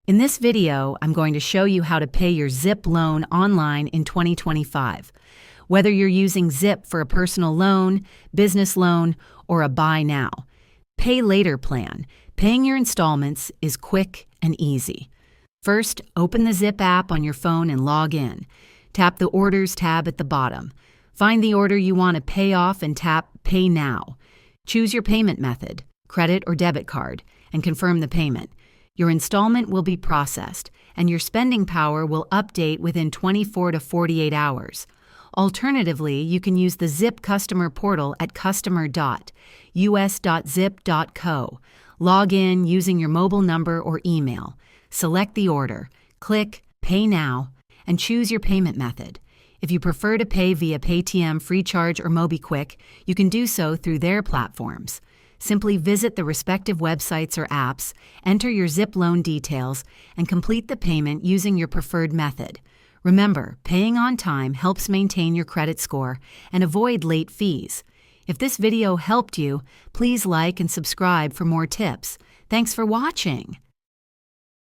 In this video, I'm going to show you how to pay your Zip loan online in 2025. Whether you're using Zip for a personal loan, business loan, or a buy now, pay later plan, paying your installments is quick and easy. First, open the Zip app on your phone and log in. Tap the Orders tab at the bottom. Find the order you want to pay off and tap Pay Now. Choose your payment method, credit or debit card, and confirm the payment. Your installment will be processed, and your spending power will update within 24 to 48 hours. Alternatively, you can use the Zip customer portal at customer.us.zip.co. Log in using your mobile number or email. Select the order, click Pay Now, and choose your payment method. If you prefer to pay via Paytm, FreeCharge, or MobiKwik, you can do so through their platforms. Simply visit the respective websites or apps, enter your Zip loan details, and complete the payment using your preferred method. Remember, paying on time helps maintain your credit score and avoid late fees. If this video helped you, please like and subscribe for more tips. Thanks for watching.